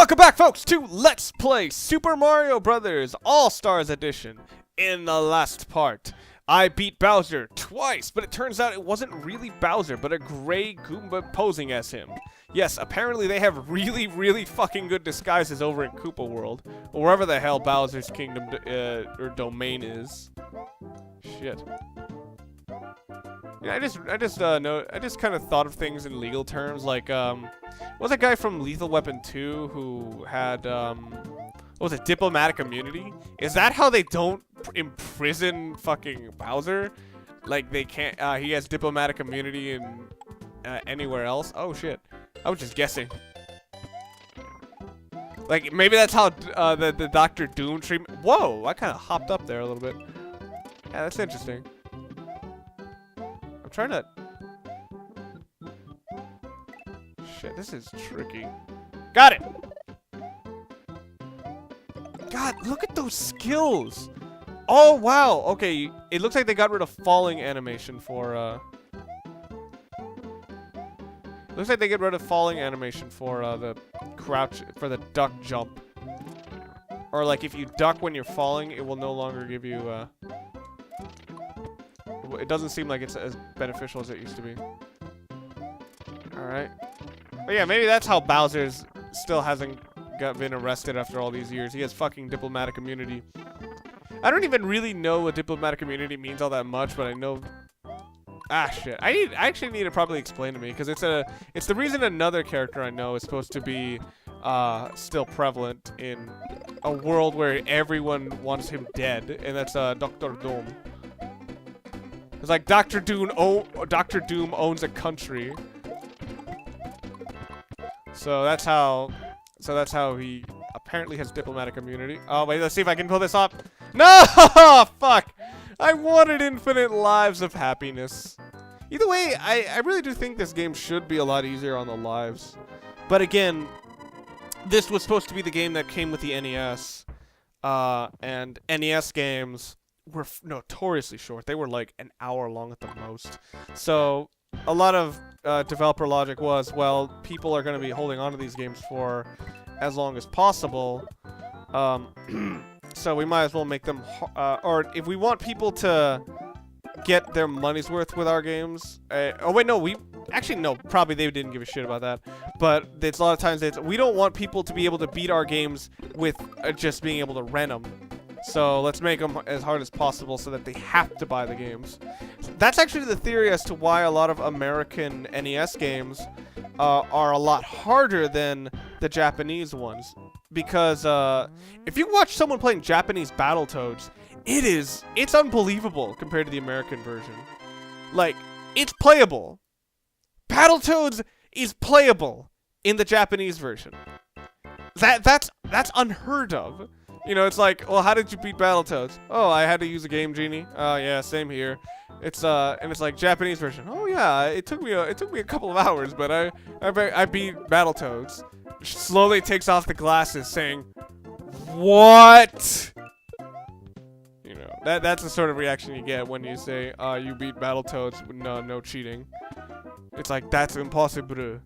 Welcome back, folks, to Let's Play Super Mario Brothers All-Stars Edition. In the last part, I beat Bowser twice, but it turns out it wasn't really Bowser, but a gray Goomba posing as him. Yes, apparently they have really fucking good disguises over in Koopa World, or wherever the hell Bowser's kingdom or domain is. Shit. Yeah, I just kind of thought of things in legal terms, like what was that guy from Lethal Weapon 2 who had what was it, diplomatic immunity? Is that how they don't imprison fucking Bowser? Like they can't he has diplomatic immunity in anywhere else? Oh shit. I was just guessing. Like maybe that's how the Dr. Doom treatment. Whoa, I kind of hopped up there a little bit. Yeah, that's interesting. I'm trying to... Shit, this is tricky. Got it! God, look at those skills! Oh, wow! Okay, it looks like they got rid of falling animation for, Looks like they get rid of falling animation for, the crouch... for the duck jump. Or, like, if you duck when you're falling, it will no longer give you, It doesn't seem like it's as beneficial as it used to be. Alright. But yeah, maybe that's how Bowser's still hasn't been arrested after all these years. He has fucking diplomatic immunity. I don't even really know what diplomatic immunity means all that much, but I know... Ah, shit. I actually need to probably explain to me, because it's the reason another character I know is supposed to be still prevalent in a world where everyone wants him dead, and that's Dr. Doom. It's like Dr. Doom owns a country. So that's how he apparently has diplomatic immunity. Oh wait, let's see if I can pull this off. No! Fuck! I wanted infinite lives of happiness. Either way, I really do think this game should be a lot easier on the lives. But again, this was supposed to be the game that came with the NES. And NES games were notoriously short. They were like an hour long at the most. So a lot of developer logic was, well, people are going to be holding on to these games for as long as possible. So we might as well make them, or if we want people to get their money's worth with our games. Oh wait, no, probably they didn't give a shit about that. But it's a lot of times we don't want people to be able to beat our games with just being able to rent them. So let's make them as hard as possible so that they have to buy the games. That's actually the theory as to why a lot of American NES games are a lot harder than the Japanese ones. Because if you watch someone playing Japanese Battletoads, it's unbelievable compared to the American version. Like, it's playable. Battletoads is playable in the Japanese version. That's unheard of. You know, it's like, well, how did you beat Battletoads? Oh, I had to use a Game Genie. Oh, yeah, same here. It's and it's like Japanese version. Oh yeah, it took me a couple of hours, but I beat Battletoads. Slowly takes off the glasses, saying, "What?" You know, that's the sort of reaction you get when you say, you beat Battletoads with no cheating. It's like, that's impossible.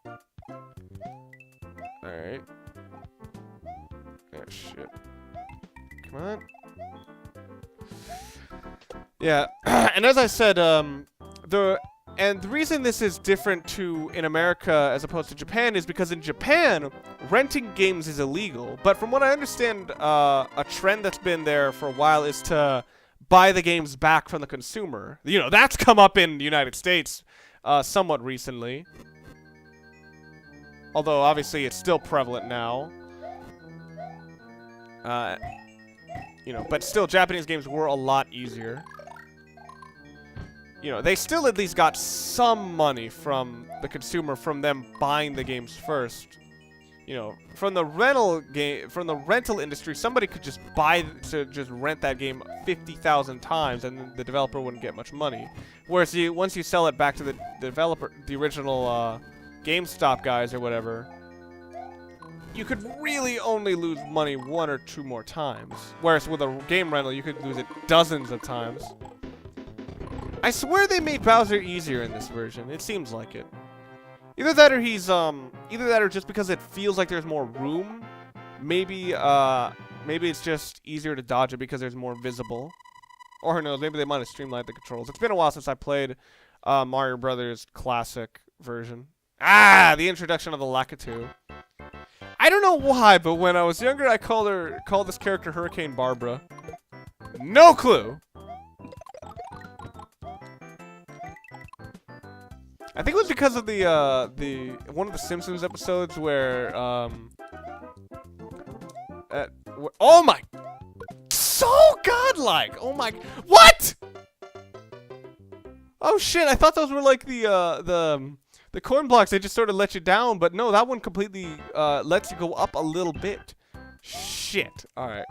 All right. Oh shit. Come on. Yeah, and as I said, the reason this is different in America as opposed to Japan is because in Japan, renting games is illegal. But from what I understand, a trend that's been there for a while is to buy the games back from the consumer. You know, that's come up in the United States somewhat recently. Although, obviously, it's still prevalent now. You know, but still, Japanese games were a lot easier. You know, they still at least got some money from the consumer from them buying the games first. You know, from the rental industry, somebody could just rent that game 50,000 times, and the developer wouldn't get much money. Whereas once you sell it back to the developer, the original GameStop guys or whatever, you could really only lose money one or two more times. Whereas with a game rental, you could lose it dozens of times. I swear they made Bowser easier in this version. It seems like it. Either that or he's either that or just because it feels like there's more room. Maybe maybe it's just easier to dodge it because there's more visible. Or who knows, maybe they might have streamlined the controls. It's been a while since I played Mario Brothers classic version. Ah, the introduction of the Lakitu. I don't know why, but when I was younger, I called this character Hurricane Barbara. No clue. I think it was because of the one of the Simpsons episodes where oh my, so godlike. Oh my, what? Oh shit! I thought those were like the coin blocks. They just sort of let you down, but no, that one completely lets you go up a little bit. Shit. All right.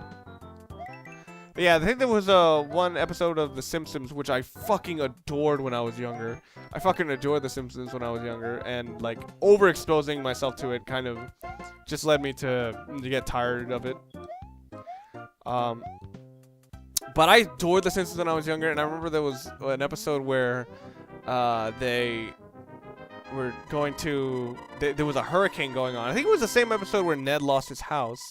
But yeah, I think there was one episode of The Simpsons which I fucking adored when I was younger. I fucking adored The Simpsons when I was younger, and like overexposing myself to it kind of just led me to get tired of it. But I adored The Simpsons when I was younger, and I remember there was an episode where they were going to... there was a hurricane going on. I think it was the same episode where Ned lost his house.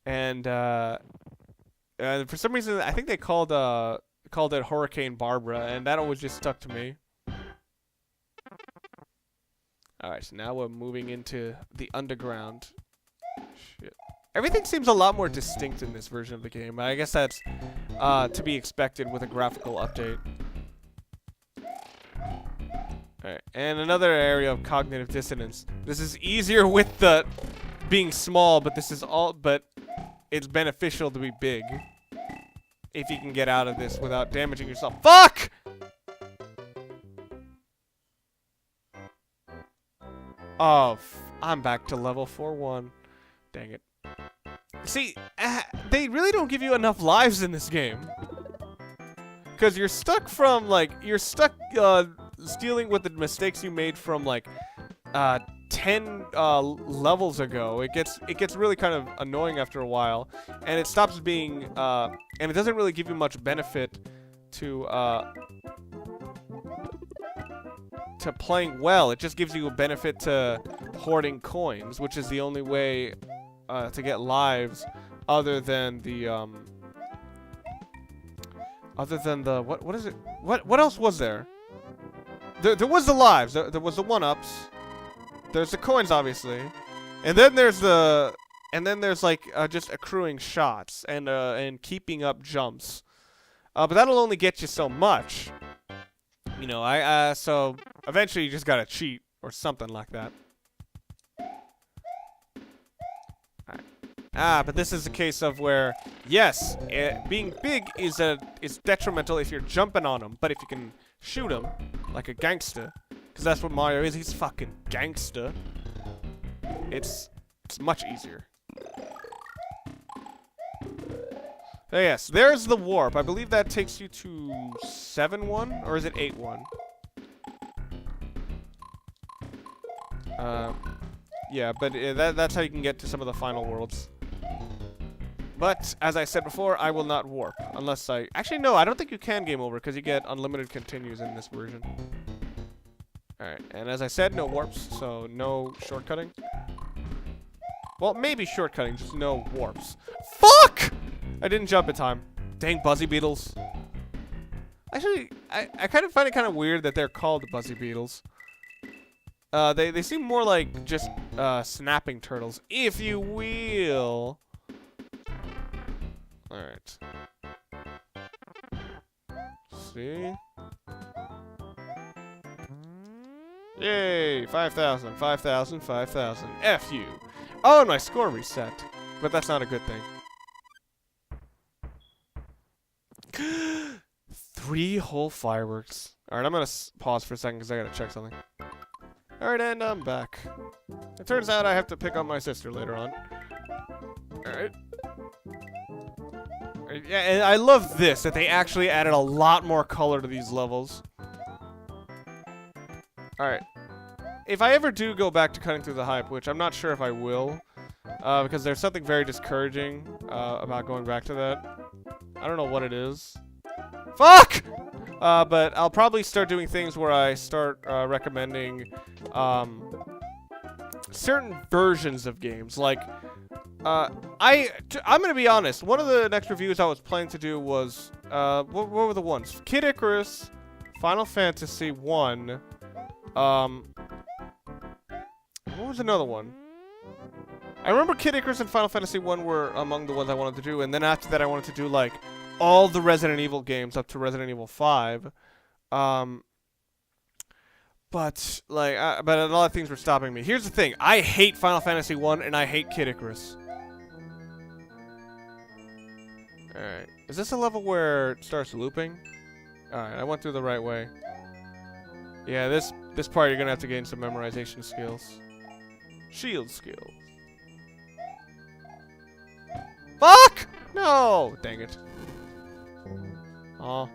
And for some reason, I think they called it Hurricane Barbara, and that always just stuck to me. Alright, so now we're moving into the underground. Shit. Everything seems a lot more distinct in this version of the game. I guess that's to be expected with a graphical update. Alright, and another area of cognitive dissonance. This is easier with the being small, but it's beneficial to be big. If you can get out of this without damaging yourself. Fuck! Oh, I'm back to level 4-1. Dang it. See, they really don't give you enough lives in this game. Because you're stuck from, like, stealing with the mistakes you made from, like, 10 levels ago. It gets really kind of annoying after a while, and it stops being and it doesn't really give you much benefit to playing well. It just gives you a benefit to hoarding coins, which is the only way to get lives other than the what is it? What else was there? There was the lives. There was the 1-ups. There's the coins, obviously, and then there's like just accruing shots and keeping up jumps, but that'll only get you so much. You know, so eventually you just gotta cheat or something like that. Alright. But this is a case of where, yes, being big is detrimental if you're jumping on them, but if you can shoot them like a gangster. Because that's what Mario is. He's fucking gangster. It's much easier. So yes, there's the warp. I believe that takes you to 7-1, or is it 8-1? Yeah, but that's how you can get to some of the final worlds. But, as I said before, I will not warp. Unless I... Actually, no, I don't think you can game over, because you get unlimited continues in this version. Alright, and as I said, no warps, so no shortcutting. Well, maybe shortcutting, just no warps. Fuck! I didn't jump in time. Dang Buzzy Beetles. Actually, I kind of find it kind of weird that they're called Buzzy Beetles. They seem more like just snapping turtles, if you will. Alright. See? Yay! 5,000, 5,000, 5,000. F you. Oh, and my score reset. But that's not a good thing. 3 whole fireworks. Alright, I'm gonna pause for a second because I gotta check something. Alright, and I'm back. It turns out I have to pick up my sister later on. Alright. Yeah, and I love this, that they actually added a lot more color to these levels. Alright. If I ever do go back to cutting through the hype, which I'm not sure if I will, because there's something very discouraging about going back to that. I don't know what it is. Fuck! But I'll probably start doing things where I start recommending certain versions of games. Like, I'm gonna be honest. One of the next reviews I was planning to do was what were the ones? Kid Icarus, Final Fantasy 1. What was another one? I remember Kid Icarus and Final Fantasy 1 were among the ones I wanted to do, and then after that I wanted to do like all the Resident Evil games up to Resident Evil 5. But like, but a lot of things were stopping me. Here's the thing: I hate Final Fantasy 1 and I hate Kid Icarus. All right, is this a level where it starts looping? All right, I went through the right way. Yeah, this part you're gonna have to gain some memorization skills. Shield skills. Fuck! No! Dang it. Aw.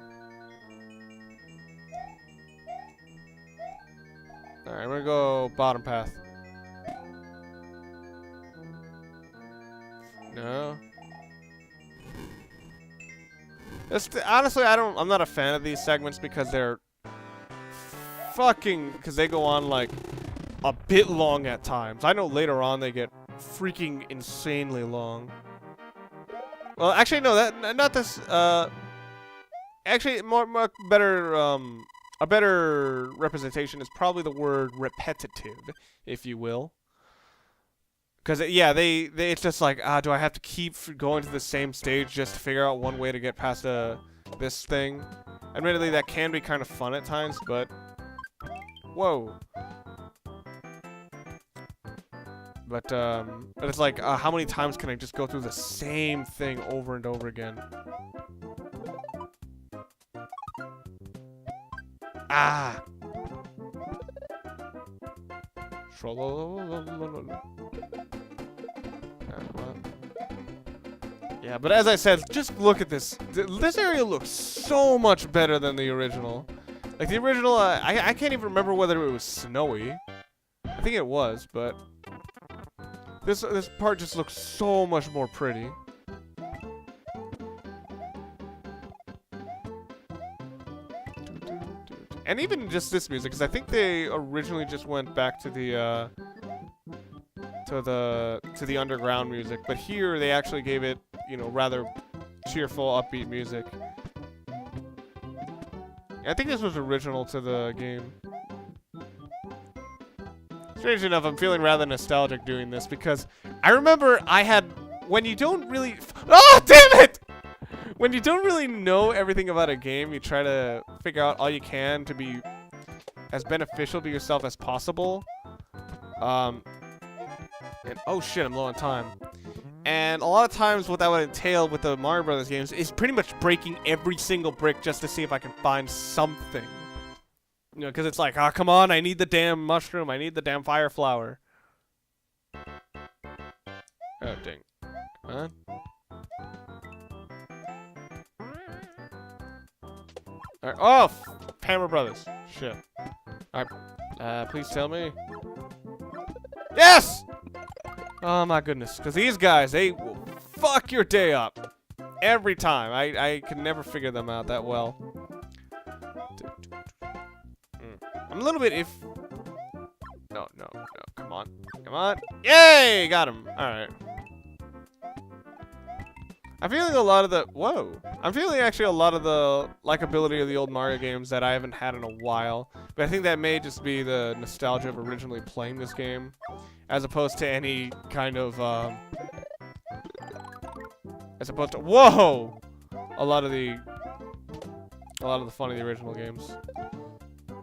Alright, I'm gonna go bottom path. No. Honestly, I'm not a fan of these segments because they're because they go on like a bit long at times. I know later on they get freaking insanely long. Well, actually, no, not this. Actually, more better. A better representation is probably the word repetitive, if you will. Because yeah, it's just like, do I have to keep going to the same stage just to figure out one way to get past this thing? Admittedly, that can be kind of fun at times, but whoa. But it's like, how many times can I just go through the same thing over and over again? Ah! Yeah, but as I said, just look at this. This area looks so much better than the original. Like, the original, I can't even remember whether it was snowy. I think it was, but this part just looks so much more pretty. And even just this music, because I think they originally just went back to the underground music, but here they actually gave it, you know, rather cheerful, upbeat music. I think this was original to the game. Strangely enough, I'm feeling rather nostalgic doing this because I remember when you don't really, oh damn it! When you don't really know everything about a game, you try to figure out all you can to be as beneficial to yourself as possible. And oh shit, I'm low on time. And a lot of times what that would entail with the Mario Brothers games is pretty much breaking every single brick just to see if I can find something. You know, because it's like, oh, come on, I need the damn mushroom, I need the damn fire flower. Oh, dang. Come on. Alright. Oh! Hammer Brothers. Shit. Alright. Please tell me. Yes! Oh my goodness. Because these guys, they will fuck your day up. Every time. I can never figure them out that well. I'm a little bit No. Come on. Come on. Yay! Got him. Alright. I'm feeling a lot of the... Whoa. I'm feeling actually a lot of the likability of the old Mario games that I haven't had in a while. But I think that may just be the nostalgia of originally playing this game. As opposed to any kind of... As opposed to... Whoa! A lot of the fun of the original games.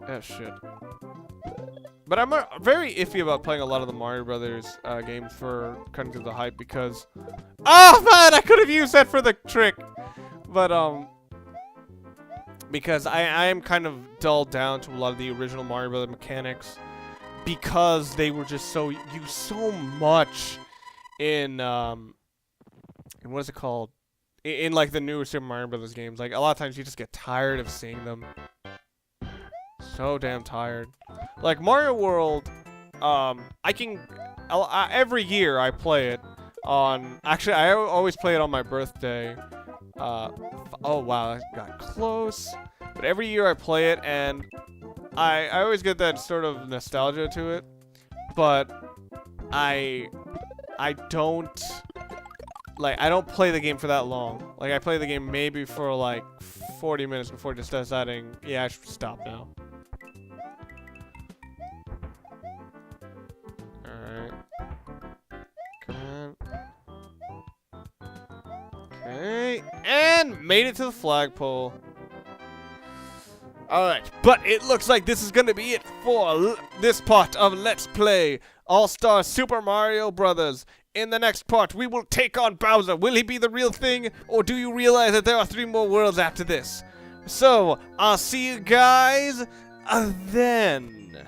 Oh, shit. But I'm very iffy about playing a lot of the Mario Brothers games for cutting through the hype because... Oh, man! I could have used that for the trick! But, because I am kind of dulled down to a lot of the original Mario Brothers mechanics because they were just used so much in what is it called? In like the newer Super Mario Brothers games. Like, a lot of times you just get tired of seeing them. So damn tired. Like Mario World, every year I play it on, actually I always play it on my birthday. Oh wow, that got close. But but every year I play it, and I always get that sort of nostalgia to it, but I don't play the game for that long. Like, I play the game maybe for like 40 minutes before just deciding, yeah, I should stop now. Alright. Come on. Okay. And made it to the flagpole. Alright, but it looks like this is gonna be it for this part of Let's Play All-Star Super Mario Brothers. In the next part, we will take on Bowser. Will he be the real thing, or do you realize that there are 3 more worlds after this? So, I'll see you guys then.